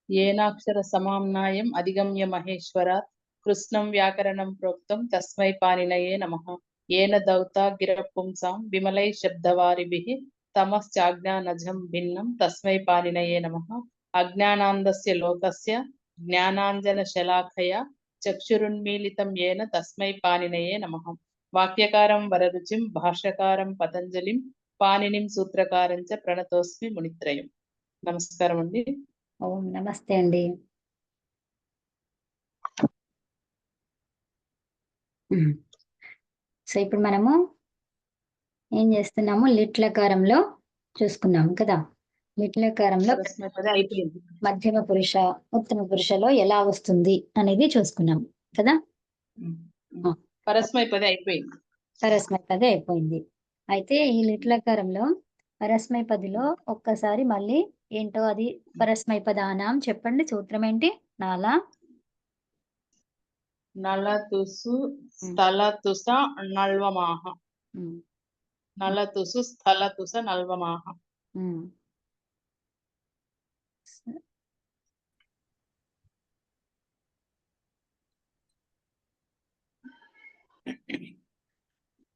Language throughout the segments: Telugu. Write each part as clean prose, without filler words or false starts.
येनाक्षर समाम्नायम् अधिगम्य महेश्वरात् कृष्णं व्याकरणं प्रोक्तं तस्मै पाणिनये नमः। येन दौता गिरपुंसां विमलैः शब्दवारिभिः तमश्चाज्ञानजं भिन्नं तस्मै पाणिनये नमः। अज्ञानान्धस्य लोकस्य ज्ञानाञ्जनशलाखया चक्षुरुन्मीलितं येन तस्मै पाणिनये नमः। वाक्यकारं वररुचिं भाष्यकारं पतञ्जलिं पाणिनिं सूत्रकारं च प्रणतोऽस्मि मुनित्रयम्। నమస్కారం అండి. ఓం నమస్తే అండి. సో ఇప్పుడు మనము ఏం చేస్తున్నాము, లిట్లకారంలో చూసుకున్నాము కదా. లిట్లకారంలో మధ్యమ పురుష ఉత్తమ పురుషలో ఎలా వస్తుంది అనేది చూసుకున్నాము కదా. పరస్మైపది అయిపోయింది. పరస్మైపది అయిపోయింది. అయితే ఈ లిట్లకారంలో పరస్మైపదిలో ఒక్కసారి మళ్ళీ ఏంటో అది పరస్మైపదానం చెప్పండి. సూత్రం ఏంటి? నలతుసు స్థలతుస నల్వమాహ. నలతుసు స్థలతుస నల్వమాహ.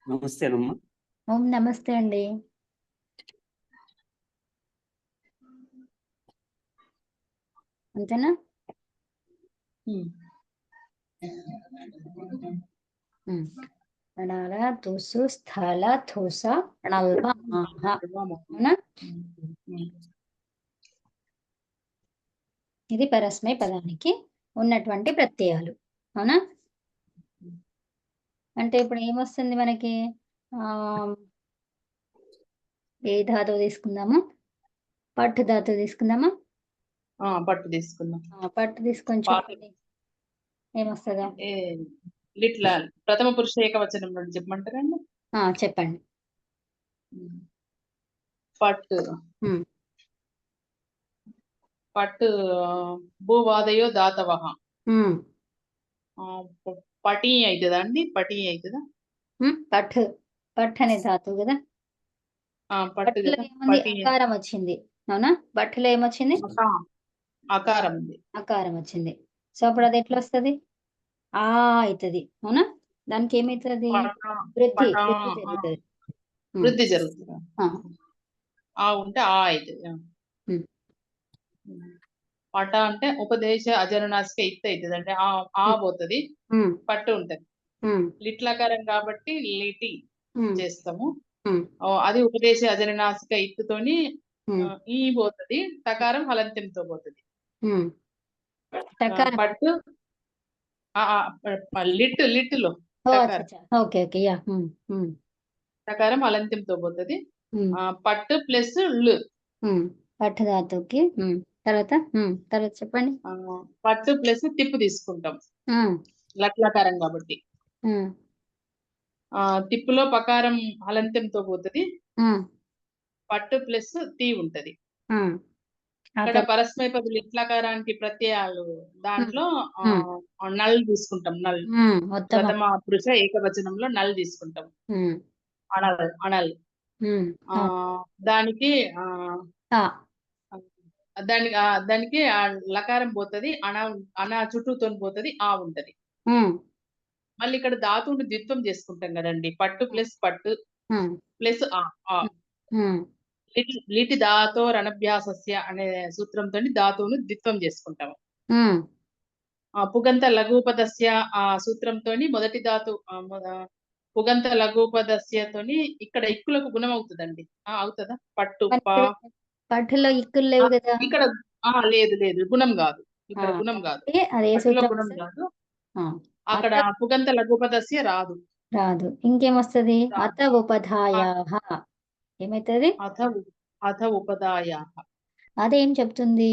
నమస్తే అమ్మా. ఓం నమస్తే అండి. అంతేనా? నల తుసు స్థల తుస నల్వమాహ. ఇది పరస్మై పదానికి ఉన్నటువంటి ప్రత్యయాలు. అవునా? అంటే ఇప్పుడు ఏమొస్తుంది మనకి? ఏ ధాతువు తీసుకుందాము? పట్టు ధాతువు తీసుకుందామా? పట్టు తీసుకుందాం. పట్టు తీసుకొని చెప్పండి ఏమొస్తుందా? ప్రథమ పురుష ఏకవచనం నుండి చెప్పమంటారండి? చెప్పండి. పట్టు పట్టు భూవాదయో దాతవః. పటి అవుతుందా అండి? పటి అవుతుందా? పట్టు పట్టు అనే ధాతువు కదా. పట్టులో ఏముంది? అకారం వచ్చింది. అవునా? పట్టులో ఏమొచ్చింది? అకారం వచ్చింది. సో అప్పుడు అది ఎట్లా వస్తుంది? అవుతుంది. అవునా? దానికి ఏమైతుంది? వృద్ధి జరుగుతుంది. ఉంటే అవుతుంది. పట అంటే ఉపదేశ అజనునాసిక ఇత్ అవుతుంది. అంటే పోతుంది, పట్టు ఉంటది. లిట్లకారం కాబట్టి లిటి చేస్తాము. అది ఉపదేశ అజనునాసిక ఇత్తుతోని ఈ పోతుంది. తకారం హలంత్యంతో పోతుంది. పట్టు లిట్టులో తకారం హలంత్యంతో పోతుంది. పట్టు ప్లస్ పట్టు ధాతువుకి తర్వాత చెప్పండి. పట్టు ప్లస్ తిప్పు తీసుకుంటాం లట్లకారం కాబట్టి. తిప్పులో పకారం హలంత్యంతో పోతుంది. పట్టు ప్లస్ తీ ఉంటది. అక్కడ పరస్మైపది లిట్లకారానికి ప్రత్యయాలు దాంట్లో నల్ తీసుకుంటాం. నల్ ప్రథమ పురుష ఏకవచనంలో నల్ తీసుకుంటాం. అనల్ దానికి దానికి లకారం పోతుంది. అన చుట్టూతో పోతుంది. ఉంటది. మళ్ళీ ఇక్కడ ధాతువుని ద్విత్వం చేసుకుంటాం కదండి. పట్టు ప్లస్ పట్టు ప్లస్ లిటి ధాతో రణభ్యాసస్య అనే సూత్రంతో ధాతువును ద్విత్వం చేసుకుంటాము. పుగంత లఘూపదస్య ఆ సూత్రంతో మొదటి ధాతు పుగంత లఘూపదస్యతోని ఇక్కడ ఇక్కులకు గుణం అవుతుందండి. అవుతుందా? పట్టు పట్టులో ఇక్కులు లేవు కదా. ఇక్కడ లేదు గుణం కాదు. ఇక్కడ గుణం కాదు. గుణం కాదు. అక్కడ పుగంత లఘూపదస్య రాదు. ఇంకేమొస్తుంది? అత ఉపధాయాః. ఏమైతుంది? అథ ఉపధాయాః. అదేం చెప్తుంది?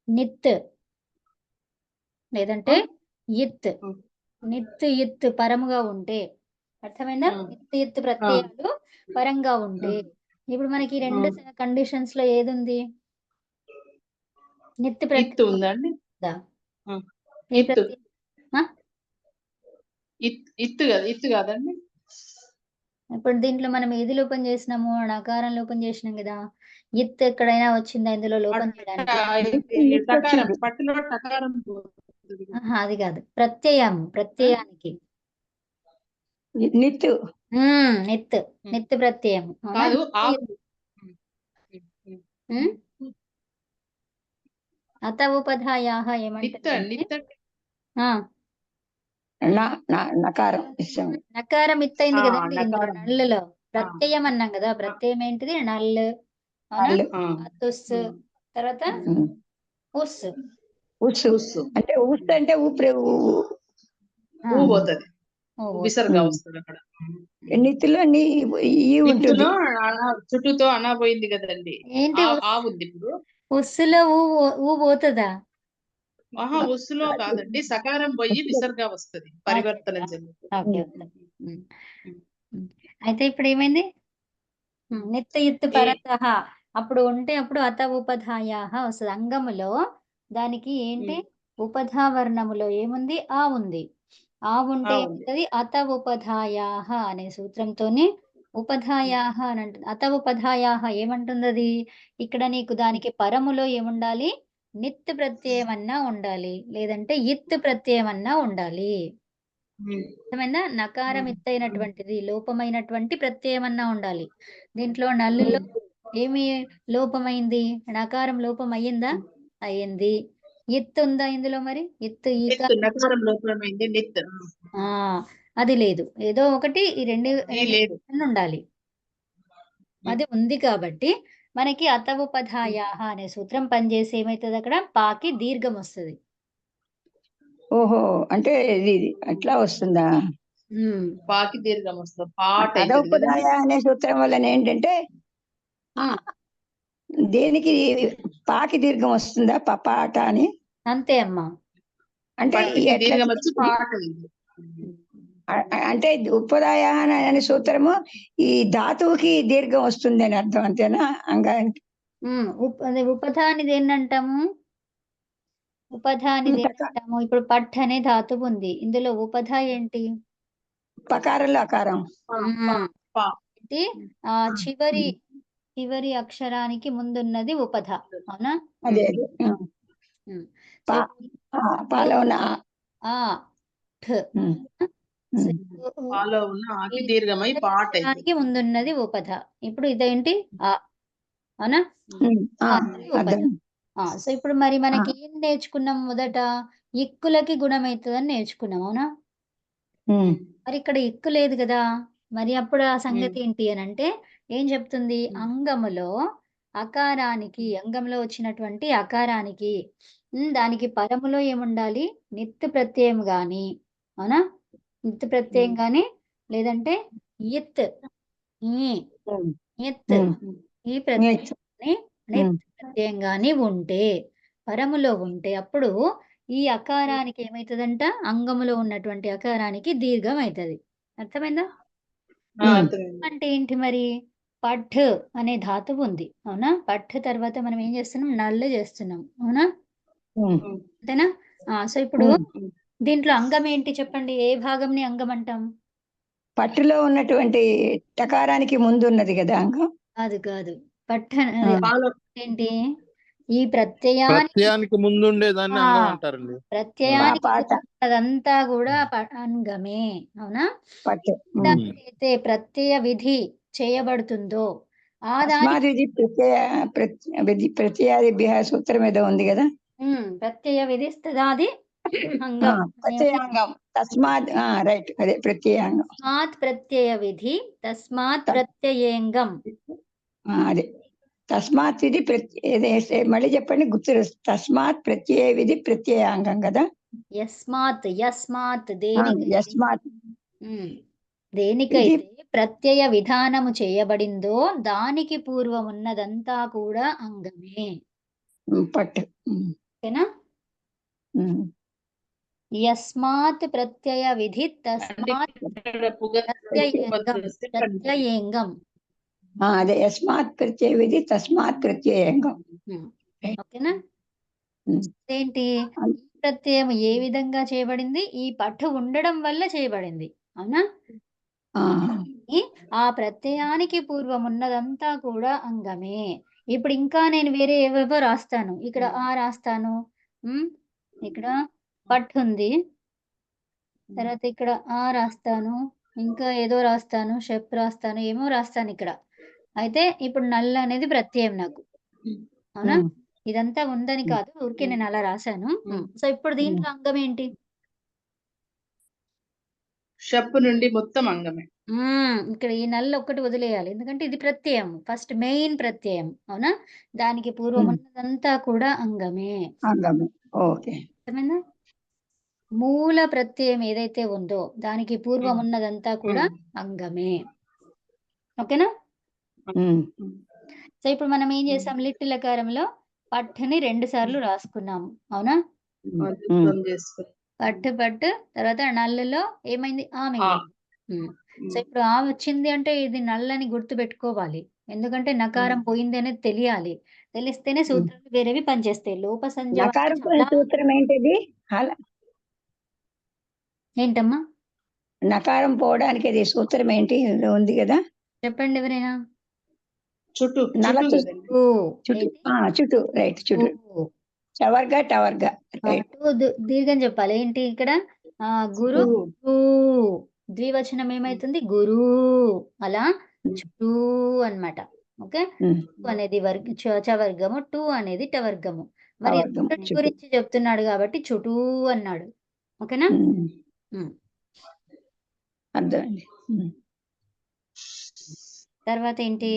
నిత్ లేదంటే ఇత్. నిత్ ఇత్ పరముగా ఉంటే అర్థమైందా? నిత్ ఇత్ ప్రత్యయాలు పరంగా ఉంటే. ఇప్పుడు మనకి రెండు కండిషన్స్ లో ఏది ఉంది? నిత్ ప్రత్యయం ఉందండి. ఇత్తు కాదండి. ఇప్పుడు దీంట్లో మనం ఏది లోపం చేసినాము? నకారం లోపం చేసినాం కదా. ఇత్ ఎక్కడైనా వచ్చిందా ఇందులో లోపం చేయడానికి? టకారం, పట్టులో టకారం పోతుంది. అది కాదు, ప్రత్యయానికి నిత్తు నిత్ నిత్ ప్రత్యయం కాదు, అత ఉపధాయాహ ఏమంటారు? నకారం ఇస్తాం. నకారం ఇత్తైంది కదండి ఇందులో నకారం. నల్లులో. ప్రత్యయం అన్నాం కదా, ప్రత్యయం ఏంటిది? నల్లు. అవునా? అతుస్ తర్వాత ఉస్. ఉస్సు అంటే ఉస్సు అంటే ఊపిరి పోతుంది, విసర్గా వస్తుంది అక్కడ. నిత్తులో ఈ ఉంటుంది. చుట్టూతో అనా పోయింది కదండి. ఏంటి ఆ ఉంది ఇప్పుడు. ఉస్సులో ఊ పోతుందా? ఉస్సులో కాదండి, సకారం పోయి విసర్గా వస్తుంది, పరివర్తన జరుగుతుంది. అయితే ఇప్పుడు ఏమైంది? నిత్త ఇత్తు పరతః అప్పుడు ఉంటే అప్పుడు అత ఉపధాయాహ వస్తుంది. అంగములో దానికి ఏంటి? ఉపధా వర్ణములో ఏముంది? ఆ ఉంది. ఆ ఉంటే ఏముంటది? అత ఉపధాయాహ అనే సూత్రంతోని ఉపధాయాహ అని అంటుంది. అత ఉపధాయాహ ఏమంటుంది అది? ఇక్కడ నీకు దానికి పరములో ఏముండాలి? నిత్ ప్రత్యయం అన్నా ఉండాలి, లేదంటే ఇత్ ప్రత్యయం అన్నా ఉండాలి. అర్థమైందా? నకారం ఇత్తైనటువంటిది లోపమైనటువంటి ప్రత్యయం అన్నా ఉండాలి. దీంట్లో నల్లులో ఏమి లోపమైంది? నకారం లోపం అయ్యిందా? అయ్యింది. ఇత్ ఉందా ఇందులో? మరి ఇత్ నకారం లోపమైంది, నిత్ అది లేదు. ఏదో ఒకటి ఈ రెండు ఉండాలి. అది ఉంది కాబట్టి మనకి అత ఉపధాయాహ అనే సూత్రం పనిచేసి ఏమైతుంది? అక్కడ పాకి దీర్ఘం వస్తుంది. ఓహో, అంటే ఇది అట్లా వస్తుందా? పాకి దీర్ఘం వస్తుంది. పాట అదోపదాయ అనే సూత్రం వల్ల ఏంటంటే దేనికి పాకి దీర్ఘం వస్తుందా? పాట అని. అంతే అమ్మా. అంటే దీర్ఘం వచ్చి పాట. అంటే ఉపదాయ అనే సూత్రము ఈ ధాతువుకి దీర్ఘం వస్తుంది అని అర్థం, అంతేనా? అంగానికి ఉపధాని దేన్నంటాము? ఉపధాని దేన్నంటాము? ఇప్పుడు పఠ్ అనే ధాతువు ఉంది, ఇందులో ఉపధ ఏంటి? పకారంలో అకారం. చివరి అక్షరానికి ముందున్నది ఉపధ. అవునా? అదే ముందున్నది ఉపధ. ఇప్పుడు ఇదేంటి? అవునా? సో ఇప్పుడు మరి మనకి ఏం నేర్చుకున్నాం? మొదట ఇక్కులకి గుణం అవుతుందని నేర్చుకున్నాం. అవునా? మరి ఇక్కడ ఇక్కు లేదు కదా, మరి అప్పుడు ఆ సంగతి ఏంటి అని అంటే ఏం చెప్తుంది? అంగములో అకారానికి, అంగంలో వచ్చినటువంటి అకారానికి దానికి పరములో ఏముండాలి? నిత్ ప్రత్యయం గాని, అవునా? నిత్ ప్రత్యయం గాని, లేదంటే ఇత్ ఈ ప్రత్యయం గాని ఉంటే, పరములో ఉంటే అప్పుడు ఈ అకారానికి ఏమైతుందంట? అంగములో ఉన్నటువంటి అకారానికి దీర్ఘం అవుతుంది. అర్థమైందా? అంటే ఏంటి మరి? పఠ్ అనే ధాతువు ఉంది. అవునా? పఠ్ తర్వాత మనం ఏం చేస్తున్నాం? నల్లు చేస్తున్నాం. అవునా? అంతేనా? సో ఇప్పుడు దీంట్లో అంగం ఏంటి చెప్పండి? ఏ భాగంని అంగం అంటాం? పట్టులో ఉన్నటువంటి టకారానికి ముందు ఉన్నది కదా అంగం. అది కాదు. పఠ్ ఏంటి? ఈ ప్రత్యయానికి ముందుండేదాన్ని అంగం అంటారండి. ప్రత్యయానికి అదంతా కూడా అంగమే. అవునా? అయితే ప్రత్యయ విధి చేయబడుతుందో ఆ ప్రత్యయాది సూత్రం ఏదో ఉంది కదా, ప్రత్యయ విధిస్తదాది అంగం. తస్మాత్ రైట్, అదే ప్రత్యయాంగం. తస్మాత్ ప్రత్యయ విధి తస్మాత్ ప్రత్యయేంగం. అదే తస్మాత్ ఇది మళ్ళీ చెప్పండి, గుర్తు. తస్మాత్ ప్రత్యయ విధి ప్రత్యయాంగం కదా. యస్మాత్ యస్మాత్ దేనికైతే ప్రత్యయ విధానము చేయబడిందో దానికి పూర్వం ఉన్నదంతా కూడా అంగమే. పట్టు. ఓకేనా? యస్మాత్ ప్రత్యయ విధి తస్మాత్ ప్రత్యయేంగం. అదే యస్మాత్ ప్రత్యయ విధి తస్మాత్ ప్రత్యయేంగం. ఓకేనా? ఏంటి? ఈ ప్రత్యయం ఏ విధంగా చేయబడింది? ఈ పట్టు ఉండడం వల్ల చేయబడింది. అవునా? ఆ, ఆ ప్రత్యయానికి పూర్వం ఉన్నదంతా కూడా అంగమే. ఇప్పుడు ఇంకా నేను వేరే ఏవేవో రాస్తాను. ఇక్కడ ఆ రాస్తాను, ఇక్కడ పట్ ఉంది, తర్వాత ఇక్కడ ఆ రాస్తాను, ఇంకా ఏదో రాస్తాను, షెప్ రాస్తాను, ఏమో రాస్తాను ఇక్కడ. అయితే ఇప్పుడు నల్ల అనేది ప్రత్యయం నాకు, అవునా? ఇదంతా ఉందని కాదు, ఊరికే నేను అలా రాశాను. సో ఇప్పుడు దీంట్లో అంగం ఏంటి? షప్ నుండి మొత్తం అంగమే. ఇక్కడ ఈ నల్ల ఒక్కటి వదిలేయాలి, ఎందుకంటే ఇది ప్రత్యయం, ఫస్ట్ మెయిన్ ప్రత్యయం, అవునా? దానికి పూర్వం ఉన్నదంతా కూడా అంగమే. అంగమే. ఓకే. అర్థమైందా? మూల ప్రత్యయం ఏదైతే ఉందో దానికి పూర్వం ఉన్నదంతా కూడా అంగమే. ఓకేనా? సో ఇప్పుడు మనం ఏం చేసాం, లిట్ లకారంలో పట్టుని 2 సార్లు రాసుకున్నాము, అవునా? పట్టు పట్టు, తర్వాత నల్లలో ఏమైంది, ఆ మిగిలింది. సో ఇప్పుడు ఆ వచ్చింది అంటే ఇది నల్లని గుర్తు పెట్టుకోవాలి, ఎందుకంటే నకారం పోయింది అనేది తెలియాలి. తెలిస్తేనే సూత్రాలు వేరేవి పనిచేస్తాయి. లోప నకారం సంజ సూత్రం ఏంటిది? ఏంటమ్మా నకారం పోవడానికి అది సూత్రం ఏంటి ఉంది కదా, చెప్పండి ఎవరైనా. చుట్టూ చుట్టూ రైట్, చుట్టూ చవర్గా టవర్గా రైట్. దీర్ఘం చెప్పాలి. ఏంటి ఇక్కడ గురు ద్వివచనం ఏమైతుంది, గురు, అలా చుట్టూ అన్నమాట. ఓకే, అనేది చవర్గము, టూ అనేది టవర్గము. మరి గురించి చెప్తున్నాడు కాబట్టి చుట్టూ అన్నాడు. ఓకేనా? అర్థమండి. తర్వాత ఏంటి,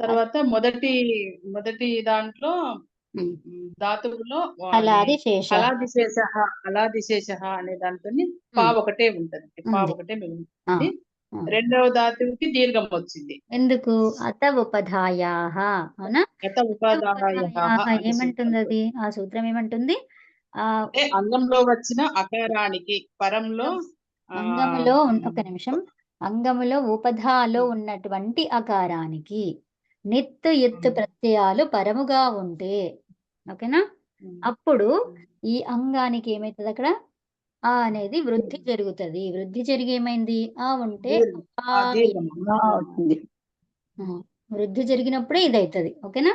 తర్వాత మొదటి దాంట్లో ధాతువులో అలాదిశేష అనే దాంతో పా ఒకటే ఉంటది, పా ఒకటే మిగులుతుంది. రెండవ ధాతువుకి దీర్ఘం వచ్చింది. ఎందుకు? అత ఉపధాయాః, అవునా? ఏమంటుంది అది, ఆ సూత్రం ఏమంటుంది? అంగంలో వచ్చిన అకారానికి పరంలో అంగములో ఒక నిమిషం, అంగములో ఉపధాలో ఉన్నటువంటి అకారానికి నిత్ ఎత్తు ప్రత్యయాలు పరముగా ఉంటే, ఓకేనా, అప్పుడు ఈ అంగానికి ఏమైతుంది, అక్కడ ఆ అనేది వృద్ధి జరుగుతుంది. వృద్ధి జరిగి ఏమైంది, ఆ ఉంటే వృద్ధి జరిగినప్పుడే ఇది అవుతుంది. ఓకేనా?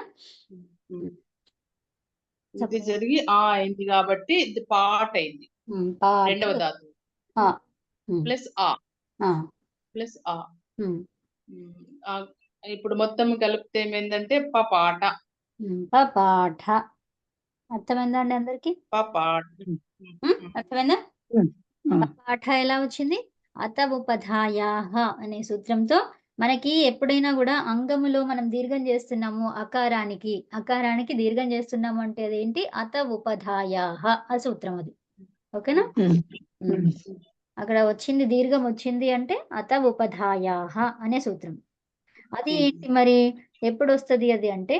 వృద్ధి జరిగి ఆ అయింది కాబట్టి ఇది పాట్ అయింది. రెండవ ధాతు ప్లస్ ప్లస్ ఇప్పుడు మొత్తం కలిపితే ఏమైందంటే పపాట. పపాఠ. అర్థమైందా అండి అందరికి? అర్థమైందా? పపాఠ ఎలా వచ్చింది? అత ఉపధాయాః అనే సూత్రంతో మనకి ఎప్పుడైనా కూడా అంగములో మనం దీర్ఘం చేస్తున్నాము, అకారానికి దీర్ఘం చేస్తున్నాము అంటే అదేంటి, అత ఉపధాయాః ఆ సూత్రం అది. ఓకేనా? అక్కడ వచ్చింది దీర్ఘం వచ్చింది అంటే అత ఉపధాయాః అనే సూత్రం. అది ఏంటి మరి, ఎప్పుడు వస్తుంది అది అంటే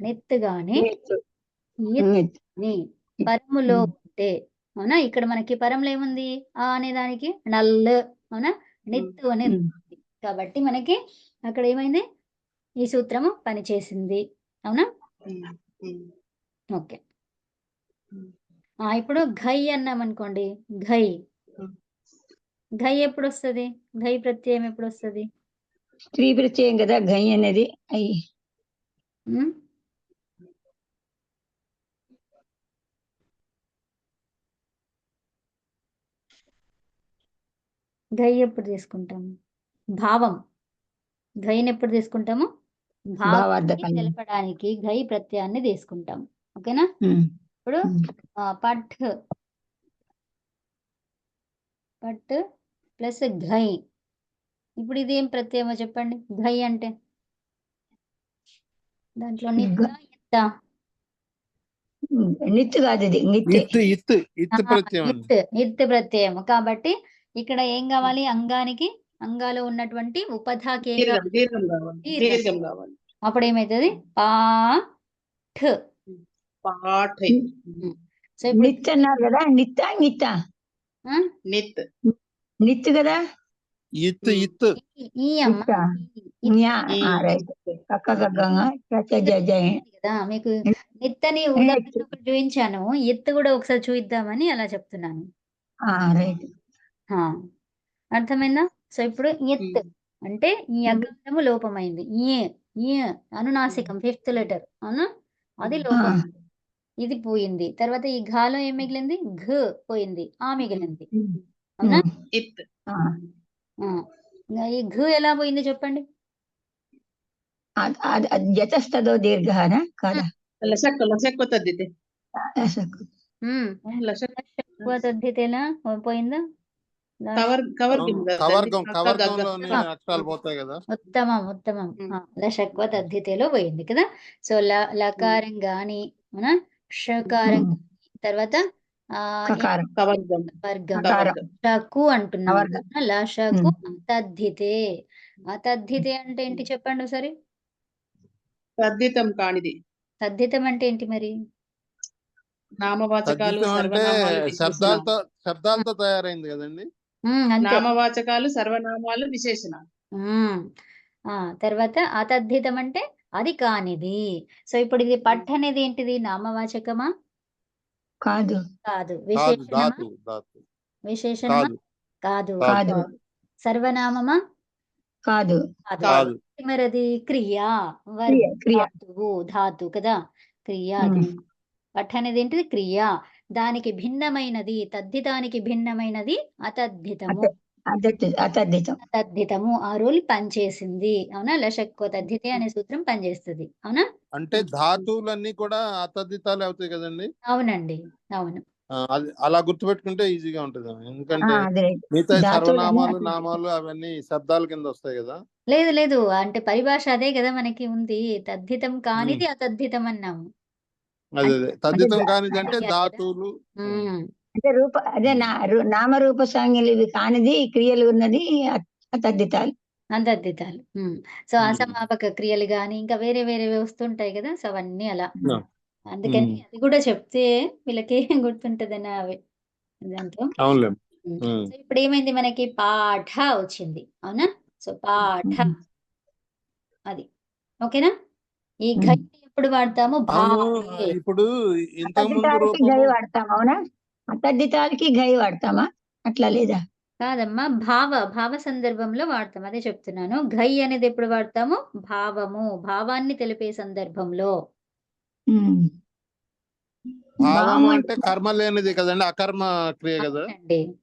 నిత్ గాని పరములో ఉంటే, అవునా? ఇక్కడ మనకి పరంలో ఏముంది, ఆ అనే దానికి నల్, అవునా, నిత్తు అనేది కాబట్టి మనకి అక్కడ ఏమైంది, ఈ సూత్రము పనిచేసింది, అవునా? ఓకే. ఇప్పుడు ఘై అన్నాం అనుకోండి, ఘై ఎప్పుడు వస్తుంది, ఘై ప్రత్యయం ఎప్పుడు వస్తుంది? స్త్రీ ప్రత్యయం కదా ఘై అనేది. ఘై ఎప్పుడు తీసుకుంటాము? భావం. ఘైని ఎప్పుడు తీసుకుంటాము? భావాన్ని తెలపడానికి ఘై ప్రత్యయాన్ని తీసుకుంటాం. ఓకేనా? ఇప్పుడు పట్ ప్లస్ ఘై, ఇప్పుడు ఇది ఏం ప్రత్యయమో చెప్పండి. ఘై అంటే దాంట్లో నిత్ కాదు, ఇది నిత్ ప్రత్యయం. కాబట్టి ఇక్కడ ఏం కావాలి, అంగానికి, అంగాలో ఉన్నటువంటి ఉపధాకి అప్పుడు ఏమైతుంది, పాఠ్. సో నిత్ అన్నారు కదా, నిత్ కదా, మీకు నిత్తని ఉదాహరణ చూపించాను, ఎత్తు కూడా ఒకసారి చూద్దామని అలా చెప్తున్నాను. హా, అర్థమైందా? సో ఇప్పుడు ఎత్ అంటే ఈ అకారము లోపమైంది. ఈ అనునాసికం 5th లెటర్ అవునా, అది లోపం. ఇది పోయింది. తర్వాత ఈ ఘాలో ఏం మిగిలింది? ఘ పోయింది, ఆ మిగిలింది. అవునా? ఇత్ ఈ ఘ ఎలా పోయింది చెప్పండి? జతస్తదో దీర్ఘన కాదా? లసక్కు తద్దితే తద్దితేనా పోయిందా? కవర్గంలోని అక్షరాలు పోతాయి కదా. ఉత్తమం ఉత్తమం. లషక్వ తద్దితేలో పోయింది కదా. సో లకారం గాని షకారం తర్వాత వర్గం షకు అంటున్నాం. లషకు అతద్దితే. అతద్దితే అంటే ఏంటి చెప్పండి ఒకసారి? తద్దితం కానిది. తద్దితం అంటే ఏంటి మరి? నామవాచకాలు అంటే సర్వనామాలు శబ్దాలతో తయారైంది కదండి. నామవాచకాలు సర్వనామాలు విశేషణ. తర్వాత అతద్ధితం అంటే అది కానిది. సో ఇప్పుడు ఇది పట్ అనేది ఏంటిది? నామవాచకమా? కాదు. కాదు. విశేషణమా? విశేషణమా? కాదు. కాదు. సర్వనామమా? కాదు. కాదు. మరి అది క్రియా, ధాతు కదా. క్రియ. పట్ అనేది ఏంటిది? క్రియ. దానికి భిన్నమైనది, తద్ధితానికి భిన్నమైనది అతద్ధితము. అతద్ధితము ఆ రూల్ పనిచేసింది. అవునా? లషక్వ తద్ధితే అనే సూత్రం పనిచేస్తుంది. అవునా? అంటే ధాతువులన్నీ కూడా అతద్ధితాలే అవుతాయి కదండి. అవునండి, అవును. అలా గుర్తుపెట్టుకుంటే ఈజీగా ఉంటుంది. ఎందుకంటే మిగతా సర్వనామాలు నామాలు అవన్నీ శబ్దాల కింద వస్తాయి కదా. లేదు లేదు, అంటే పరిభాష అదే కదా మనకి ఉంది. తద్ధితం కానిది అతద్ధితం అన్నాము. అదే తద్ధితం కానిది అంటే ధాతువులు అంటే అదే నామరూప సంజ్ఞలు ఇవి కానిది క్రియలు ఉన్నది అతద్ధితాలు. అతద్ధితాలు. సో అసమాపక క్రియలు గాని ఇంకా వేరే వేరే వస్తుంటాయి కదా. సో అవన్నీ అలా. అందుకని అది కూడా చెప్తే వీళ్ళకి గుర్తుంటదని దాంట్లో. సో ఇప్పుడు ఏమైంది మనకి? పాఠ వచ్చింది. అవునా? సో పాఠ అది ఓకేనా. ఈ ఘై ఎప్పుడు వాడతాము? ఇప్పుడు ఘై వాడతాం. అవునా? అతద్ధితాలకి ఘై వాడతామా? అట్లా లేదా? కాదమ్మా, భావ సందర్భంలో వాడతాం. అదే చెప్తున్నాను. ఘై అనేది ఎప్పుడు వాడతాము? భావాన్ని తెలిపే సందర్భంలో. భావం అంటే కర్మ లేనిది కదండి, అకర్మ క్రియ కదా.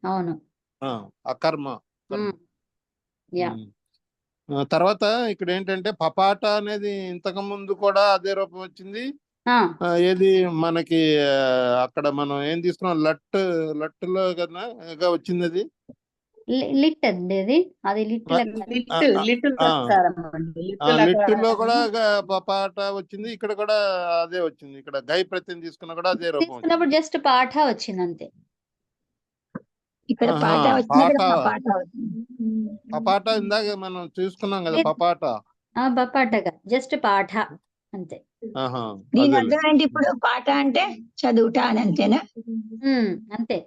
అవును, అకర్మ. తర్వాత ఇక్కడ ఏంటంటే పపాట అనేది ఇంతకు ముందు కూడా అదే రూపం వచ్చింది. ఏది మనకి అక్కడ మనం ఏం తీసుకున్నాం? లట్టులో కదా వచ్చింది అది. లిట్ అండి అది లిట్టులో కూడా పాట వచ్చింది. ఇక్కడ కూడా అదే వచ్చింది. ఇక్కడ గై ప్రత్యయం తీసుకున్నా కూడా అదే రూపం వచ్చింది. జస్ట్ పాఠ వచ్చింది అంతే. ఇక్కడ పపాట ఇందాక మనం చూసుకున్నాం కదా. పపాటగా జస్ట్ పాఠ అంతే. దీని అర్థం ఏంటి? ఇప్పుడు పాఠ అంటే చదువుట అని అంతేనా? అంతే.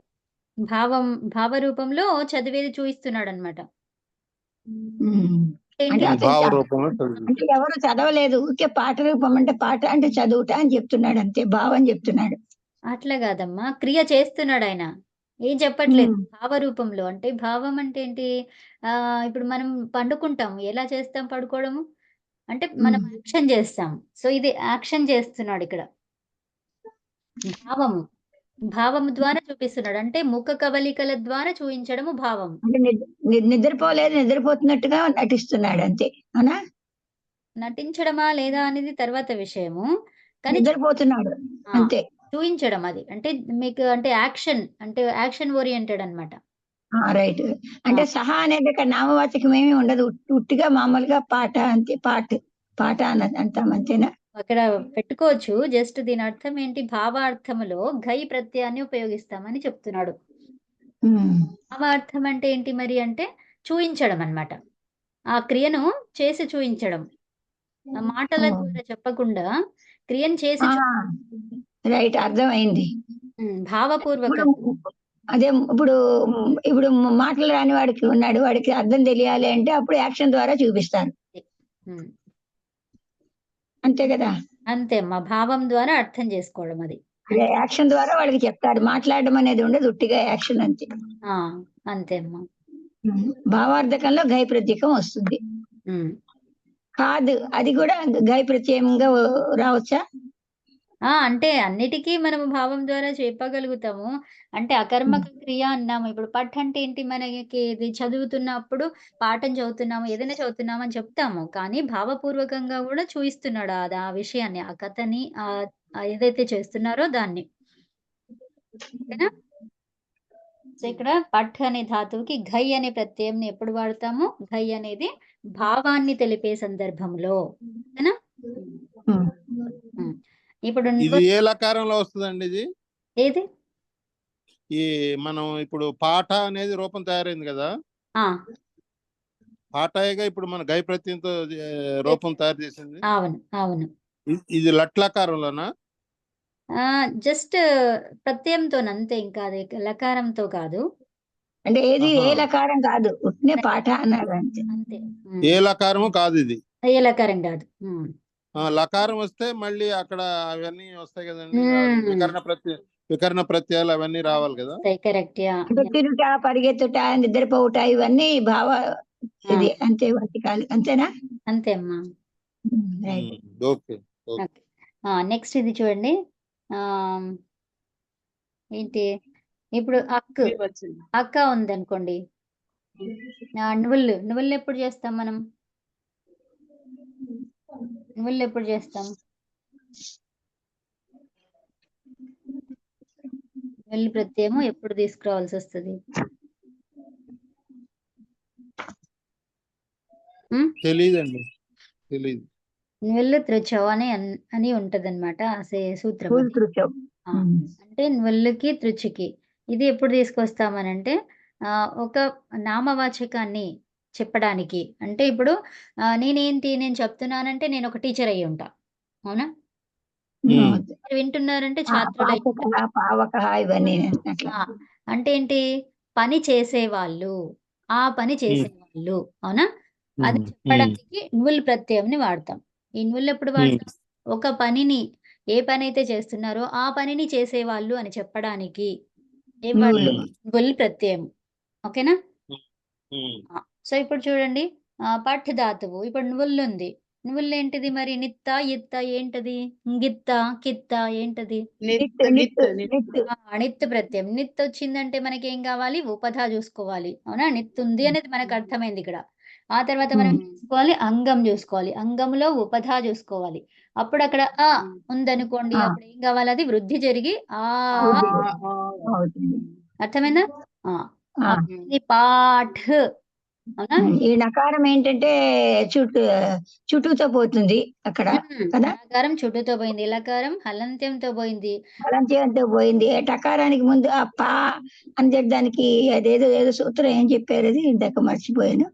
భావ రూపంలో చదివేది చూపిస్తున్నాడు అనమాట. అంటే ఎవరు చదవలేదు, ఊరికే పాఠ రూపం అంటే పాఠ అంటే చదువుట అని చెప్తున్నాడు అంతే. భావం చెప్తున్నాడు. అట్లా కాదమ్మా, క్రియ చేస్తున్నాడు ఆయన, ఏం చెప్పట్లేదు. భావ రూపంలో అంటే భావం అంటే ఏంటి? ఇప్పుడు మనం పండుకుంటాం, ఎలా చేస్తాం పడుకోవడము? అంటే మనం యాక్షన్ చేస్తాం. సో ఇది యాక్షన్ చేస్తున్నాడు ఇక్కడ. భావము ద్వారా చూపిస్తున్నాడు. అంటే ముఖ కవలికల ద్వారా చూపించడము భావం. నిద్రపోలేదు, నిద్రపోతున్నట్టుగా నటిస్తున్నాడు అంతే. అవునా? నటించడమా లేదా అనేది తర్వాత విషయము. కానీ నిద్రపోతున్నాడు అంతే. చూపించడం అది అంటే మీకు అంటే యాక్షన్ ఓరియంటెడ్ అన్నమాట. రైట్. అంటే సహా అనేది ఇక్కడ నామవాచకం ఏమీ ఉండదు, ఉట్టిగా మామూలుగా పాట అంతే. పాట అన్నది అంటాం అంతేనా? అక్కడ పెట్టుకోవచ్చు. జస్ట్ దీని అర్థం ఏంటి? భావార్థములో ఘై ప్రత్యయాన్ని ఉపయోగిస్తామని చెప్తున్నాడు. భావార్థం అంటే ఏంటి మరి? అంటే చూయించడం అన్నమాట. ఆ క్రియను చేసి చూయించడం, మాటల ద్వారా చెప్పకుండా క్రియను చేసి. రైట్, అర్థమైంది. భావపూర్వక. అదే ఇప్పుడు మాటలు రాని వాడికి ఉన్నాడు, వాడికి అర్థం తెలియాలి అంటే అప్పుడు యాక్షన్ ద్వారా చూపిస్తారు అంతే కదా. అంతే అమ్మా, భావం ద్వారా అర్థం చేసుకోవడం అది. యాక్షన్ ద్వారా వాళ్ళకి చెప్తారు. మాట్లాడడం అనేది ఉండదు, ఉట్టిగా యాక్షన్ అంతే. అంతే అమ్మా. భావార్థకంలో ఘై ప్రత్యయం వస్తుంది. కాదు, అది కూడా ఘై ప్రత్యయంగా రావచ్చా? అంటే అన్నిటికీ మనం భావం ద్వారా చెప్పగలుగుతాము. అంటే అకర్మక క్రియ అన్నాము. ఇప్పుడు పఠ్ అంటే ఏంటి, మనకి ఇది చదువుతున్నప్పుడు పాఠం చదువుతున్నాము, ఏదైనా చదువుతున్నాము అని చెప్తాము. కానీ భావపూర్వకంగా కూడా చూయిస్తున్నాడు అది ఆ విషయాన్ని, ఆ కథని, ఏదైతే చేస్తున్నారో దాన్ని. ఓకేనా? సో ఇక్కడ పఠ్ అనే ధాతువుకి ఘై అనే ప్రత్యయం ఎప్పుడు వాడతాము? ఘై అనేది భావాన్ని తెలిపే సందర్భంలో. ఓకేనా? ఇప్పుడు ఇది ఏ లకారంలో వస్తుందండి ఇది? ఏది? ఈ మనం ఇప్పుడు పాఠ అనేది రూపం తయారైంది కదా, పాఠగా ఇప్పుడు మన గై ప్రత్యయంతో రూపం తయారు చేసింది. అవును, అవును. ఇది లట్లకారంలోనా? జస్ట్ ప్రత్యయంతో అంతే, ఇంకా అది లకారంతో కాదు. అంటే ఏది ఏ లకారం కాదు, ఉట్నే పాఠ అన్నారు అంతే. అంతే. ఏ లకారము కాదు ఇది. ఏ లకారం కాదు. లకారం వస్తే మళ్ళీ అక్కడ అవన్నీ వస్తాయి కదండి, వికరణ ప్రత్యయాలు అవన్నీ రావాలి కదా. కరెక్ట్. తిరుట, పరిగెత్తుట, నిద్రపోవుట ఇవన్నీ భావ ఇది అంతే, వర్తికాలు అంతేనా? అంతే అమ్మా. ఓకే. నెక్స్ట్ ఇది చూడండి. ఏంటి ఇప్పుడు అక్క ఉంది అనుకోండి. నువ్వులు ఎప్పుడు చేస్తాం మనం? నువ్వులు ఎప్పుడు చేస్తాం? నువ్వులు ప్రత్యయము ఎప్పుడు తీసుకురావాల్సి వస్తుంది? తెలీదండి, తెలీదు. నువ్వులు త్రుచవు అని ఉంటదన్నమాట సూత్రం. అంటే నువ్వులకి త్రుచికి ఇది ఎప్పుడు తీసుకొస్తామనంటే ఒక నామవాచకాన్ని చెప్పడానికి. అంటే ఇప్పుడు నేను చెప్తున్నానంటే నేను ఒక టీచర్ అయ్యి ఉంటా, అవునా? వింటున్నారంటే ఛాత్రులు. అంటే ఏంటి, పని చేసేవాళ్ళు, ఆ పని చేసేవాళ్ళు, అవునా? అది చెప్పడానికి నువ్వులు ప్రత్యయంని వాడతాం. ఈ నువ్వులు ఎప్పుడు వాడతాం? ఒక పనిని, ఏ పని అయితే చేస్తున్నారో ఆ పనిని చేసేవాళ్ళు అని చెప్పడానికి ఏం వాడతాం? నువ్వులు ప్రత్యయం. ఓకేనా? సో ఇప్పుడు చూడండి, పఠ్ ధాతువు ఇప్పుడు నువ్వులు ఉంది. నువ్వులు ఏంటిది మరి? నిత్త, ఇత్త ఏంటది? గిత్త, కిత్త ఏంటది? నిత్ ప్రత్యయం. నిత్ వచ్చిందంటే మనకి ఏం కావాలి? ఉపధా చూసుకోవాలి, అవునా? నిత్ ఉంది అనేది మనకు అర్థమైంది ఇక్కడ. ఆ తర్వాత మనం చూసుకోవాలి, అంగం చూసుకోవాలి, అంగంలో ఉపధా చూసుకోవాలి. అప్పుడు అక్కడ ఉందనుకోండి, అప్పుడు ఏం కావాలి? అది వృద్ధి జరిగి అర్థమైందా? పాఠ్. ఈ నకారం ఏంటంటే చుట్టూతో పోతుంది అక్కడ కదా. నకారం చుట్టూతో పోయింది, లకారం హలంత్యంతో పోయింది, హలంత్యంతో పోయింది. టకారానికి ముందు ఆ పా అని చెప్పడానికి అదేదో ఏదో సూత్రం ఏం చెప్పారు, అది ఇందాక మర్చిపోయాను.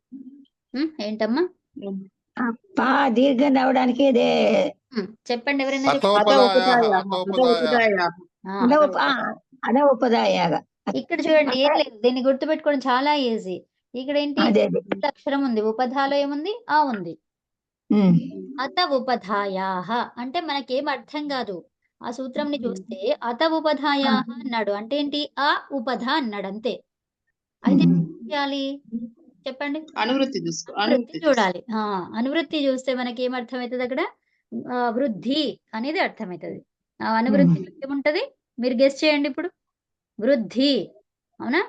ఏంటమ్మా? పా దీర్ఘం రావడానికి అదే చెప్పండి ఎవరైనా. అదే ఉపదాయాగా. ఇక్కడ చూడండి, ఏం లేదు, దీన్ని గుర్తుపెట్టుకోవడం చాలా ఈజీ. ఇక్కడ ఏంటి, అక్షరం ఉంది, ఉపధాలో ఏముంది? ఆ ఉంది. అత ఉపధాయాహ అంటే మనకేం అర్థం కాదు. ఆ సూత్రంని చూస్తే అత ఉపధాయాహ అన్నాడు అంటే ఏంటి? ఆ ఉపధ అన్నాడు అంతే. అయితే ఏం చేయాలి చెప్పండి? అనువృత్తి చూడాలి. అనువృత్తి చూస్తే మనకి ఏం అర్థమవుతుంది? అక్కడ వృద్ధి అనేది అర్థమవుతుంది. అనువృత్తి ఏముంటది? మీరు గెస్ చేయండి ఇప్పుడు. వృద్ధి, అవునా?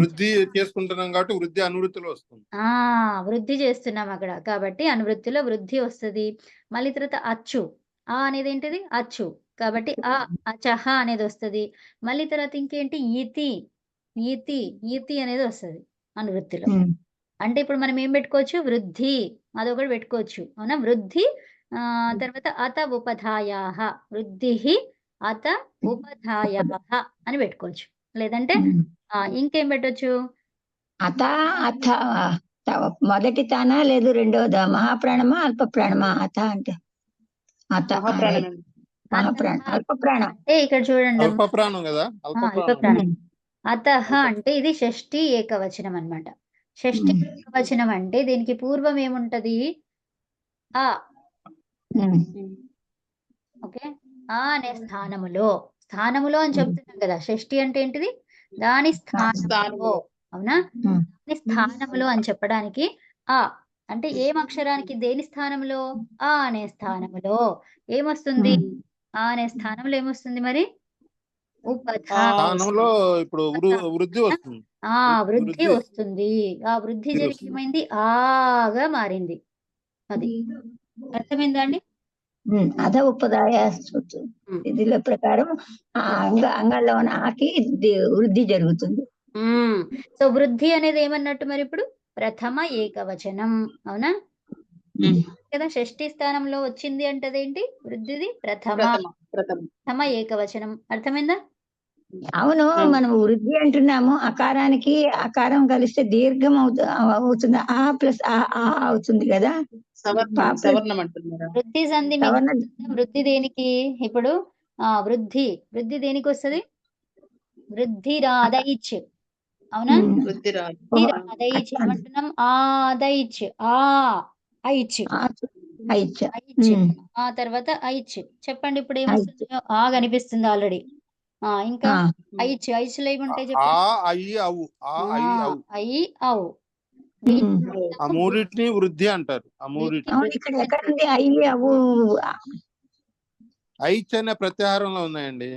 వృద్ధి చేసుకుంటున్నాం కాబట్టి వృద్ధి అనువృత్తిలో వస్తుంది. వృద్ధి చేస్తున్నాం అక్కడ కాబట్టి అనువృత్తిలో వృద్ధి వస్తుంది. మళ్ళీ తర్వాత అచ్చు, అనేది ఏంటిది? అచ్చు కాబట్టి అచహ అనేది వస్తుంది. మళ్ళీ తర్వాత ఇంకేంటి? ఈతి, ఈతి, ఈతి అనేది వస్తుంది అనువృత్తిలో. అంటే ఇప్పుడు మనం ఏం పెట్టుకోవచ్చు? వృద్ధి అదొకటి పెట్టుకోవచ్చు, అవునా? వృద్ధి తర్వాత అత ఉపధాయాహ, వృద్ధి అత ఉపధాయాహ అని పెట్టుకోవచ్చు. లేదంటే ఇంకేం పెట్టొచ్చు? అత అథ మొదటి తానా లేదు రెండోదా? మహాప్రాణమా అల్ప ప్రాణమా? అత అంటే మహాప్రాణం, అల్ప ప్రాణం. ఇక్కడ చూడండి, అల్ప ప్రాణం కదా, అల్ప ప్రాణం. అతః అంటే ఇది షష్ఠి ఏకవచనం అన్నమాట. షష్ఠి ఏకవచనం అంటే దీనికి పూర్వం ఏముంటది? ఓకే, ఆ అనే స్థానములో అని చెప్తున్నాం కదా. షష్ఠి అంటే ఏంటిది? దాని స్థానంలో. స్థానంలో. అవునా? దాని స్థానములో అని చెప్పడానికి ఆ అంటే ఏం అక్షరానికి దేని స్థానంలో? ఆ అనే స్థానములో ఏమొస్తుంది? ఆ అనే స్థానంలో ఏమొస్తుంది మరి? ఉపధ. స్థానంలో ఇప్పుడు వృద్ధి వస్తుంది. ఆ వృద్ధి వస్తుంది. ఆ వృద్ధి జరిగి ఏమైంది? ఆగా మారింది. అది అర్థమైందా అండి? అధ ఉపదాయ ఇదిలో ప్రకారం ఆ అంగాల్లో ఉన్న ఆకి వృద్ధి జరుగుతుంది. సో వృద్ధి అనేది ఏమన్నట్టు మరి ఇప్పుడు? ప్రథమ ఏకవచనం. అవునా కదా? షష్ఠి స్థానంలో వచ్చింది అంటే అదేంటి? వృద్ధిది ప్రథమ ఏకవచనం. అర్థమైందా? అవును, మనం వృద్ధి అంటున్నాము. అకారానికి అకారం కలిస్తే దీర్ఘం అవుతుంది. ఆ ప్లస్ ఆ అవుతుంది కదా. సవర్ణం అంటున్నారా? వృద్ధి సంధి వృద్ధి దేనికి? ఇప్పుడు వృద్ధి దేనికి వస్తుంది? వృద్ధి రాదైచ్. అవునా? వృద్ధి రాదు. రాదైచ్ ఏమంటున్నాం? ఆదైచ్. ఐచ్. ఆ తర్వాత ఐచ్. చెప్పండి ఇప్పుడు ఏమొస్తుందో? ఆ కనిపిస్తుంది ఆల్రెడీ. ఇంకా ఐచ్. ఐచ్లో ఏముంటాయి చెప్పండి? ఐ అవు. ఆ మూడింటిని వృద్ధి అంటారు. ఆ మూడింటిని ఇక్కడ ఎక్కడ ఉంది? అవు ఐచ్ అనే ప్రత్యాహారంలో ఉన్నాయండి.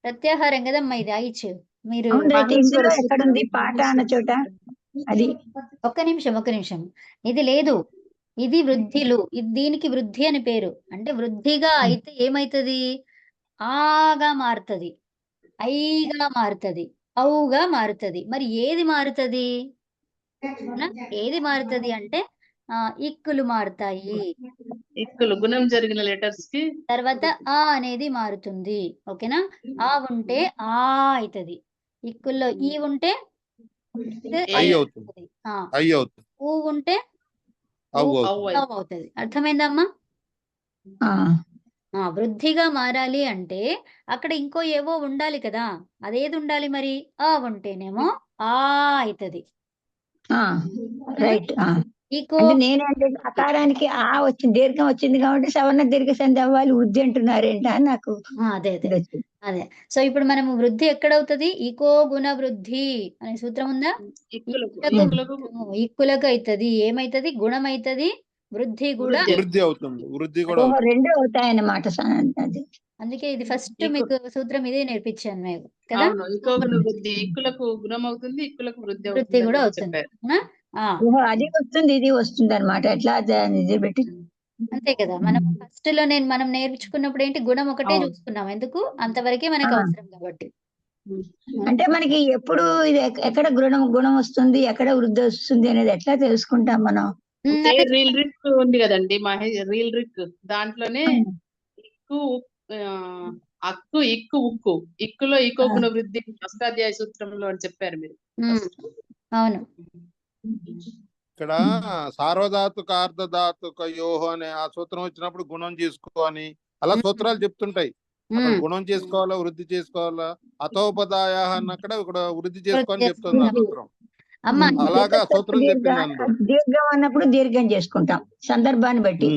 ప్రత్యాహారం కదమ్మా ఇది ఐచ్. మీరు ఇందులో ఎక్కడుంది? పాట అన్న చోట అది. ఒక్క నిమిషం. ఇది లేదు. ఇది వృద్ధిలు. ఇది దీనికి వృద్ధి అని పేరు. అంటే వృద్ధిగా అయితే ఏమైతుంది? ఆగా మారుతుంది, ఐగా మారుతుంది, ఔగా మారుతుంది. మరి ఏది మారుతుంది? ఏది మారుతుంది అంటే ఇక్కులు మారుతాయి. ఇక్కులు గుణం జరిగిన లెటర్స్ కి తర్వాత ఆ అనేది మారుతుంది. ఓకేనా? ఆ ఉంటే ఆ అవుతుంది. ఇక్కుల్లో ఈ ఉంటే ఊ ఉంటే అవుతుంది. అర్థమైందమ్మా? వృద్ధిగా మారాలి అంటే అక్కడ ఇంకో ఏవో ఉండాలి కదా. అదేది ఉండాలి మరి? ఆ ఉంటేనేమో ఆ అవుతుంది. రైట్. నేనంటే అకారానికి ఆ వచ్చింది, దీర్ఘం వచ్చింది కాబట్టి సవర్ణ దీర్ఘ సంధి అవ్వాలి. వృద్ధి అంటున్నారేంట అని నాకు. అదే. సో ఇప్పుడు మనము వృద్ధి ఎక్కడవుతుంది? ఈకో గుణ వృద్ధి అనే సూత్రం ఉందా? ఇక్కులకు అవుతుంది. ఏమైతుంది? గుణం అవుతుంది. వృద్ధి కూడా రెండు అవుతాయన్నమాట. అందుకే ఇది ఫస్ట్ మీకు సూత్రం ఇదే నేర్పించాను మేము కదా. ఇక్కులకు గుణం అవుతుంది, ఇక్కులకు వృద్ధి కూడా అవుతుంది. అది వస్తుంది, ఇది వస్తుంది అనమాట. ఎట్లా పెట్టి అంతే కదా. మనం ఫస్ట్ లో మనం నేర్చుకున్నప్పుడు ఏంటి? గుణం ఒకటే చూసుకున్నాం. ఎందుకు? అంతవరకే మనకు అవసరం కాబట్టి. అంటే మనకి ఎప్పుడు ఇది ఎక్కడ గుణం వస్తుంది, ఎక్కడ వృద్ధి వస్తుంది అనేది ఎట్లా తెలుసుకుంటాం మనం? రీల్ రిక్ ఉంది కదండి రీల్ రిక్. దాంట్లోనే అక్కు ఇక్కు ఉక్కు, ఇక్కులో ఇకో గుణ వృద్ధి అష్టాధ్యాయ సూత్రంలో అని చెప్పారు మీరు. అవును. ఇక్కడ సార్వధాతుక అర్ధధాతుక యోహో అనే ఆ సూత్రం వచ్చినప్పుడు గుణం చేసుకో అని అలా సూత్రాలు చెప్తుంటాయి. అక్కడ గుణం చేసుకోవాలా, వృద్ధి చేసుకోవాలా. అతోపదాయ అన్నక్కడ ఇక్కడ వృద్ధి చేసుకోని చెప్తుంది ఆ సూత్రం. అలాగా సూత్రం చెప్పింది. దీర్ఘం అన్నప్పుడు దీర్ఘం చేసుకుంటాం సందర్భాన్ని బట్టి.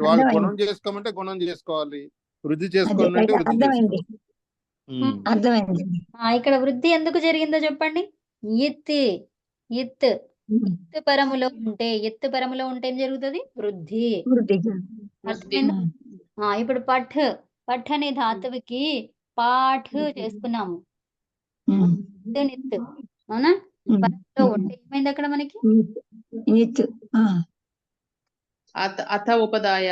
వాళ్ళు గుణం చేసుకోమంటే గుణం చేసుకోవాలి, వృద్ధి చేసుకోవాలంటే వృద్ధి చేసుకోవాలి. అర్థమైంది. ఇక్కడ వృద్ధి ఎందుకు జరిగిందో చెప్పండి. ఎత్తు పరములో ఉంటే ఏం జరుగుతుంది? వృద్ధి. ఇప్పుడు పఠ్ అనే ధాతువుకి పాఠ్ చేసుకున్నాము. అవునా? పరంలో ఉంటే ఏమైంది అక్కడ మనకి? అథ ఉపదాయ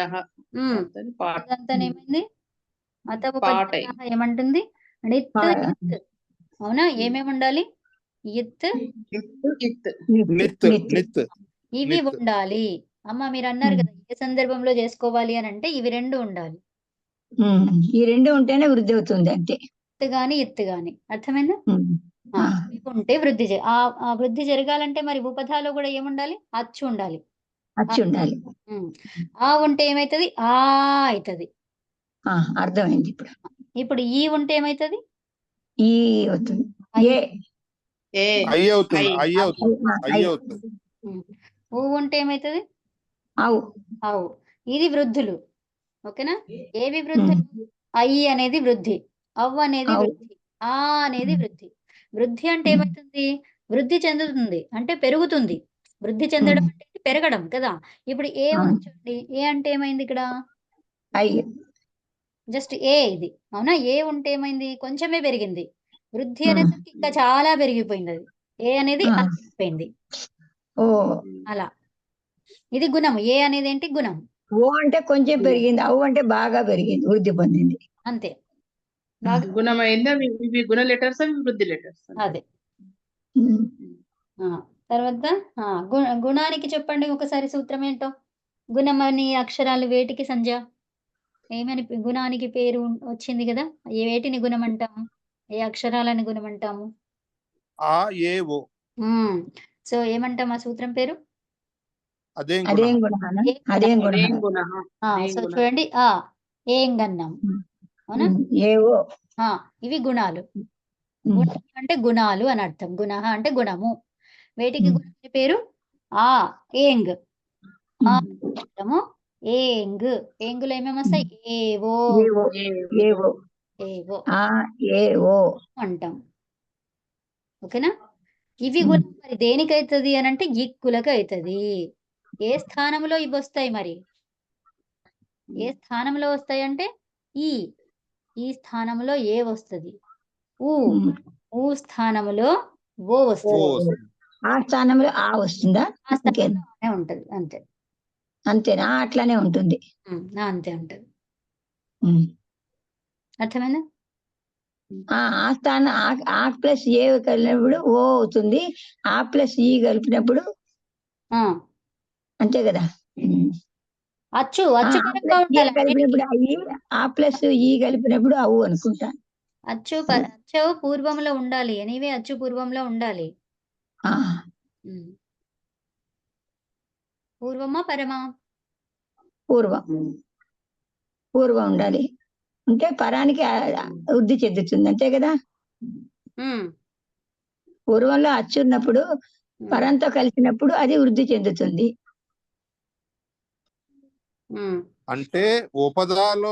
ఏమైంది? అథ ఉపదాయ ఏమంటుంది? అవునా? ఏమేమి ఉండాలి? ఇవి ఉండాలి. అమ్మ మీరు అన్నారు కదా ఏ సందర్భంలో చేసుకోవాలి అని అంటే ఇవి రెండు ఉండాలి. ఈ రెండు ఉంటేనే వృద్ధి అవుతుంది. అంటే ఎత్తు గాని. అర్థమైందా? ఉంటే వృద్ధి ఆ వృద్ధి జరగాలంటే మరి ఉపధాలో కూడా ఏముండాలి? అచ్చు ఉండాలి. ఆ ఉంటే ఏమైతుంది? ఆ అవుతుంది. అర్థమైంది. ఇప్పుడు ఈ ఉంటే ఏమైతుంది? ఈ అవుతుంది. ఊ ఉంటే ఏమైతుంది? అవు. ఇది వృద్ధులు. ఓకేనా? ఏవి వృద్ధి? ఐ అనేది వృద్ధి, అవ్ అనేది అవ్. వృద్ధి, ఆ అనేది వృద్ధి. వృద్ధి అంటే ఏమైతుంది? వృద్ధి చెందుతుంది అంటే పెరుగుతుంది. వృద్ధి చెందడం అంటే పెరగడం కదా. ఇప్పుడు ఏ ఉంది చూడండి, ఏ అంటే ఏమైంది ఇక్కడ? ఐ. జస్ట్ ఏ ఇది, అవునా? ఏ ఉంటే ఏమైంది? కొంచెమే పెరిగింది. వృద్ధి అనేసరికి ఇంకా చాలా పెరిగిపోయింది. అది ఏ అనేది అలా పెరిగిపోయింది. ఓ. అలా ఇది గుణం. ఏ అనేది ఏంటి? గుణం. ఓ అంటే కొంచెం పెరిగింది, అవు అంటే బాగా పెరిగింది, వృద్ధి పొందింది. అంతే. బాగా గుణమైందా? ఇవి గుణ లెటర్స్, అవి వృద్ధి లెటర్స్. అదే. తర్వాత గుణానికి చెప్పండి ఒకసారి సూత్రం ఏంటో. గుణం అని అక్షరాలు వేటికి సంజ్ఞ? ఏమని గుణానికి పేరు వచ్చింది కదా? వేటిని గుణం అంటాము? ఏ అక్షరాలని గుణం అంటాము? ఆ ఏ ఓ. సో ఏమంటాం ఆ సూత్రం పేరు? అదేం అదేం గుణ. గుణ? అదేం గుణ? ఏం గుణ? సో చూడండి, ఏం గన్నాం, అవునా? ఏవో. ఇవి గుణాలు. గుణం అంటే గుణాలు అని అర్థం. గుణ అంటే గుణము. వేటికి గుణం పేరు? ఏంగ్. ఏంగ్. ఏంగులో ఏమేమి వస్తాయి? ఏవో. ఏవో. ఏవో. ఏవో ఏవో అంటాం. ఓకేనా? ఇవి గుణం మరి దేనికైతుంది అని అంటే ఇక్కులకు అవుతుంది. ఏ స్థానంలో ఇవి వస్తాయి మరి? ఏ స్థానంలో వస్తాయి అంటే ఈ స్థానంలో ఏ వస్తుంది, ఊ స్థానంలో ఓ వస్తుంది. ఆ స్థానంలో ఆ వస్తుందా? ఆ స్థానంలో ఉంటది. అంతే. అంతేనా? అట్లానే ఉంటుంది. అంతే ఉంటది. అర్థమైందా? ఆ స్థానం ఆ ప్లస్ ఏ కలిపినప్పుడు ఓ అవుతుంది, ఆ ప్లస్ ఈ కలిపినప్పుడు అంతే కదా. అచ్చు పరంగా ఉండాలి. కలిపినప్పుడు అయ్యి, ఆ ప్లస్ ఈ కలిపినప్పుడు అవు అనుకుంటా. అచ్చు పూర్వంలో ఉండాలి. ఎనీవే అచ్చు పూర్వంలో ఉండాలి. పూర్వమా పరమా? పూర్వం ఉండాలి. అంటే పరానికి వృద్ధి చెందుతుంది, అంతే కదా. పూర్వంలో అచ్చు ఉన్నప్పుడు పరంతో కలిసినప్పుడు అది వృద్ధి చెందుతుంది. అంటే ఉపదాలో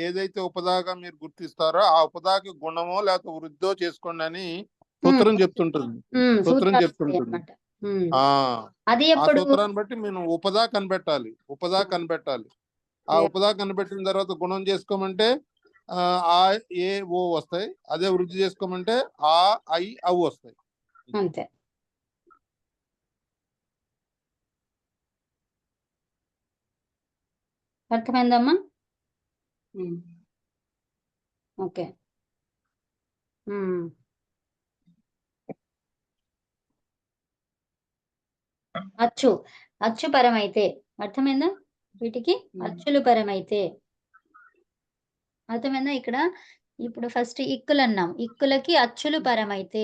ఏదైతే ఉపదాగా మీరు గుర్తిస్తారో ఆ ఉపదాకి గుణమో లేకపోతే వృద్ధో చేసుకోండి అని సూత్రం చెప్తుంటుంది. ఆ సూత్రాన్ని బట్టి మేము ఉపదా కనిపెట్టాలి. ఆ ఉపదా కనిపెట్టిన తర్వాత గుణం చేసుకోమంటే ఆ ఏ ఓ వస్తాయి. అదే వృద్ధి చేసుకోమంటే ఆ ఐ అవు వస్తాయి. అంతే. అర్థమైందమ్మా? ఓకే. అచ్చు పరమైతే అర్థమైందా? వీటికి అచ్చులు పరమైతే అర్థమైందా? ఇక్కడ ఇప్పుడు ఫస్ట్ ఇక్కులు అన్నాం. ఇక్కులకి అచ్చులు పరమైతే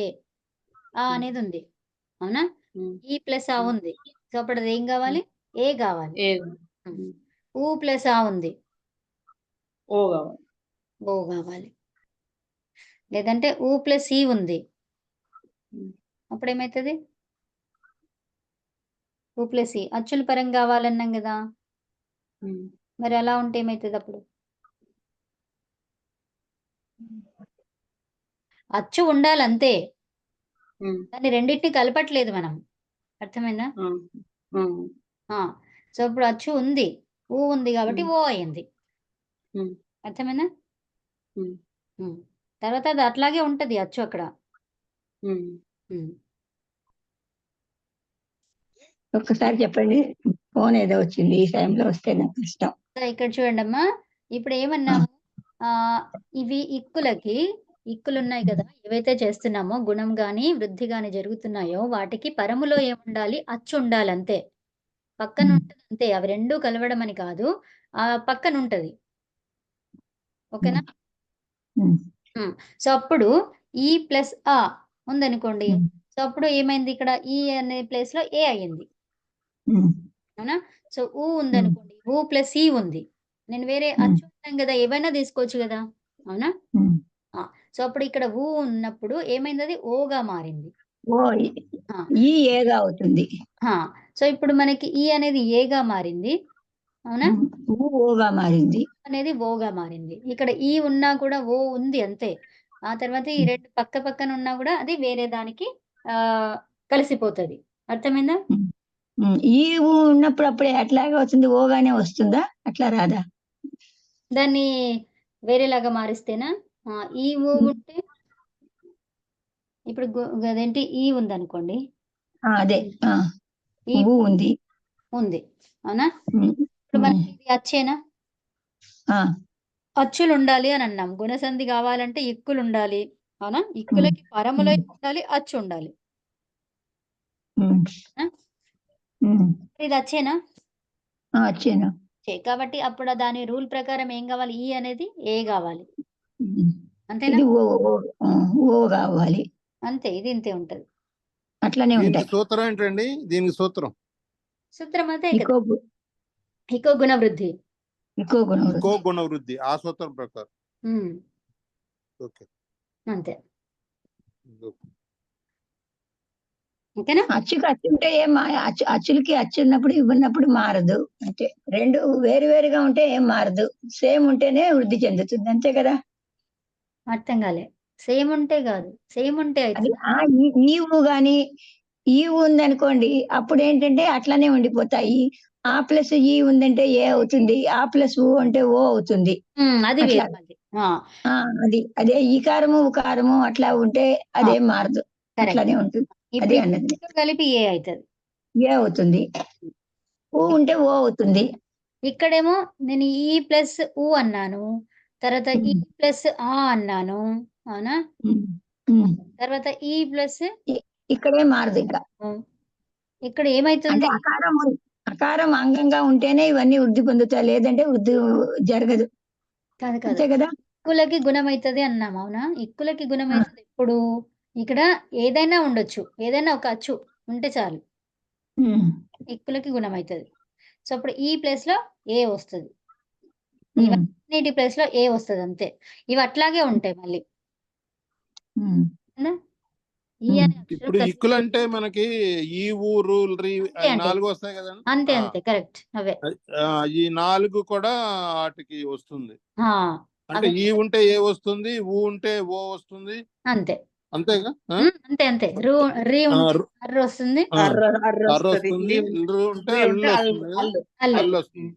అనేది ఉంది, అవునా? ఈ ప్లస్ ఆ ఉంది. సో అప్పుడు అది ఏం కావాలి? ఏ కావాలి. ఊ ప్లస్ ఆ ఉంది, ఓ కావాలి. లేదంటే ఊ ప్లస్ ఈ ఉంది, అప్పుడు ఏమవుతుంది? ఊ ప్లస్ ఈ అచ్చుల పరం కావాలన్నాం కదా. మరి అలా ఉంటే ఏమవుతుంది? అప్పుడు అచ్చు ఉండాలి అంతే. దాన్ని రెండింటిని కలపట్లేదు మనం. అర్థమైందా? సో ఇప్పుడు అచ్చు ఉంది, ఊ ఉంది కాబట్టి ఓ అయింది. అర్థమైందా? తర్వాత అది అట్లాగే ఉంటది అచ్చు అక్కడ. ఒక్కసారి చెప్పండి. ఫోన్ ఏదో వచ్చింది, ఈ టైంలో వస్తే నాకు ఇష్టం. ఇక్కడ చూడండి అమ్మా, ఇప్పుడు ఏమన్నాము? ఇవి ఇక్కులు ఉన్నాయి కదా, ఏవైతే చేస్తున్నామో గుణం గాని వృద్ధి గాని జరుగుతున్నాయో వాటికి పరములో ఏముండాలి? అచ్చు ఉండాలి అంతే. పక్కన ఉంటది అంతే. అవి రెండు కలవడం అని కాదు, పక్కన ఉంటది. ఓకేనా? సో అప్పుడు ఈ ప్లస్ ఆ ఉందనుకోండి. సో అప్పుడు ఏమైంది? ఇక్కడ ఈ అనే ప్లేస్ లో ఏ అయ్యింది, అవునా? సో ఊ ఉందనుకోండి, ఊ ప్లస్ ఈ ఉంది. నేను వేరే అచ్చు ఉంటాం కదా, ఏవైనా తీసుకోవచ్చు కదా, అవునా? సో అప్పుడు ఇక్కడ ఊ ఉన్నప్పుడు ఏమైంది? అది ఓగా మారింది. ఈ ఏగా అవుతుంది. సో ఇప్పుడు మనకి ఈ అనేది ఏగా మారింది. అవునా? ఓగా మారింది. అనేది ఓగా మారింది. ఇక్కడ ఈ ఉన్నా కూడా ఓ ఉంది అంతే. ఆ తర్వాత ఈ 2 పక్క పక్కన ఉన్నా కూడా అది వేరే దానికి కలిసిపోతది. అర్థమైందా? ఈ ఊ ఉన్నప్పుడు అప్పుడే అట్లాగే వస్తుంది, ఓగానే వస్తుందా? అట్లా రాదా? దాన్ని వేరేలాగా మారిస్తేనా? ఈ ఊ ఉంటే ఇప్పుడు అదేంటి ఈ ఉందనుకోండి. అదే ఈ ఊ ఉంది. ఉంది. అవునా? ఇప్పుడు మనకి ఇది అచ్చేనా? అచ్చులుండాలి అని అన్నాం. గుణసంధి కావాలంటే ఇక్కులుండాలి. అవునా? ఇక్కులకి పరములో ఉండాలి, అచ్చు ఉండాలి. ఇది అచ్చేనా? అచ్చేనా. కాబట్టి అప్పుడు దాని రూల్ ప్రకారం ఏం కావాలి? ఈ అనేది ఏ కావాలి. అంతేనా? ఇది ఓ కావాలి. అంతే. ఇది ఇంతే ఉంటది. అట్లానే దీనికి ఉంటాయి. సూత్రం ఏంటండి? దీనికి సూత్రం సూత్రం అంతే కదా. ఇకో గుణ వృద్ధి. ఇంకో గుణ వృద్ధి ఆ సూత్రం ప్రకారం. ఓకే, అంతే. ఓకేనా? అచ్చుకి అచ్చు ఉంటే ఏం అచ్చులకి అచ్చు ఉన్నప్పుడు ఇవ్వనప్పుడు మారదు. అంటే రెండు వేరు వేరుగా ఉంటే ఏం మారదు. సేమ్ ఉంటేనే వృద్ధి చెందుతుంది. అంతే కదా. అర్థం కాలే. సేమ్ ఉంటే కాదు, సేమ్ ఉంటే అది అవుతుంది. ఈవు గాని ఈ ఉందనుకోండి, అప్పుడు ఏంటంటే అట్లానే ఉండిపోతాయి. ఆ ప్లస్ ఈ ఉందంటే ఏ అవుతుంది, ఆ ప్లస్ ఊ అంటే ఓ అవుతుంది. అది అట్లా వేరు మళ్ళీ. అది అదే ఈకారము ఉకారము అట్లా ఉంటే అదేం మారదు, అట్లానే ఉంటుంది. అదే అన్నది కలిపి ఏ అవుతుంది, ఏ అవుతుంది. ఊ ఉంటే ఓ అవుతుంది. ఇక్కడేమో నేను ఈ ప్లస్ ఊ అన్నాను, తర్వాత ఈ ప్లస్ ఆ అన్నాను. అవునా? తర్వాత ఈ ప్లస్ ఇక్కడే మారదు. ఇంకా ఇక్కడ ఏమైతుంది? అకారం అంగంగా ఉంటేనే ఇవన్నీ వృద్ధి పొందుతాయి, లేదంటే వృద్ధి జరగదు. కాదు కాదు, అంతే కదా. ఇక్కులకి గుణమైతుంది అన్నాం. అవునా? ఇక్కులకి గుణమైతుంది ఇప్పుడు ఇక్కడ ఏదైనా ఉండొచ్చు, ఏదైనా ఒక అచ్చు ఉంటే చాలు ఇక్కులకి గుణమైతుంది. సో అప్పుడు ఈ ప్లేస్ లో ఏ వస్తుంది, ఇవన్నిటి ప్లేస్ లో ఏ వస్తుంది. అంతే. ఇవి అట్లాగే ఉంటాయి మళ్ళీ. ఈ అనే ఇప్పుడు ఇక్కులు అంటే మనకి ఈ ఊరు 4 వస్తాయి కదా. అంతే అంతే, కరెక్ట్. అవే ఈ 4 కూడా వాటికి వస్తుంది. అంటే ఈ ఉంటే ఏ వస్తుంది, ఊ ఉంటే ఓ వస్తుంది. అంతే అంతేగా. అంతే అంతే. అర్ర వస్తుంది, అర్ర వస్తుంది. ఉంటే అల్లు వస్తుంది, అల్లు వస్తుంది.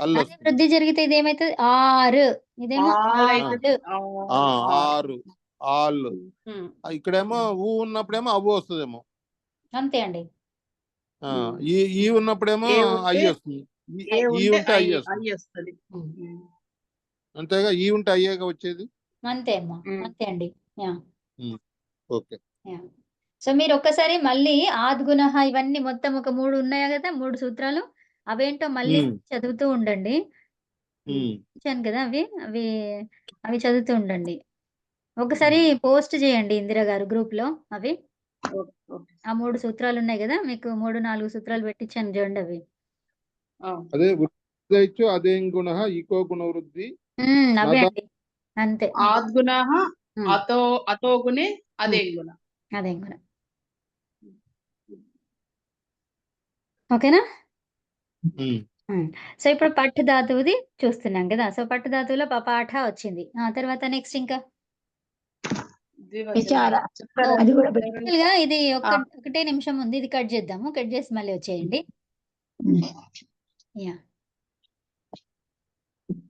అదే వృద్ధి జరిగితే ఇది ఏమైతుంది? ఆరు. ఇదేమో ఆరు ఆళ్ళు. ఇక్కడేమో ఊ ఉన్నప్పుడేమో అవ్వు వస్తుందేమో. అంతే అండి. ఈ ఉన్నప్పుడేమో అయ్యి వస్తుంది. ఈ ఉంటే అయ్యి వస్తుంది. అంతేగా. ఈ ఉంటే అయ్యేగా వచ్చేది. అంతే అమ్మా, అంతే అండి. ఓకే. సో మీరు ఒక్కసారి మళ్ళీ ఆద్గుణ ఇవన్నీ మొత్తం ఒక 3 ఉన్నాయా కదా, 3 సూత్రాలు. అవేంటో మళ్ళీ చదువుతూ ఉండండి. ఇచ్చాను కదా అవి అవి అవి చదువుతూ ఉండండి. ఒకసారి పోస్ట్ చేయండి ఇందిరా గారు గ్రూప్ లో అవి. ఆ 3 సూత్రాలు ఉన్నాయి కదా, మీకు 3-4 సూత్రాలు పెట్టించాను చూడండి అవి. అదే అదేం గుణ ఈకో గుణ వృద్ధి. అవే అండి. అంతే. ఆద్గుణ అతో గుణే అదేం గుణ. అదేం గుణ. ఓకేనా? సో ఇప్పుడు పట్టు ధాతువుది చూస్తున్నాం కదా. సో పట్టు ధాతువులో పపాఠ వచ్చింది. తర్వాత నెక్స్ట్ ఇంకా ఇది ఒకటే నిమిషం ఉంది. ఇది కట్ చేద్దాము. కట్ చేసి మళ్ళీ వచ్చేయండి. యా.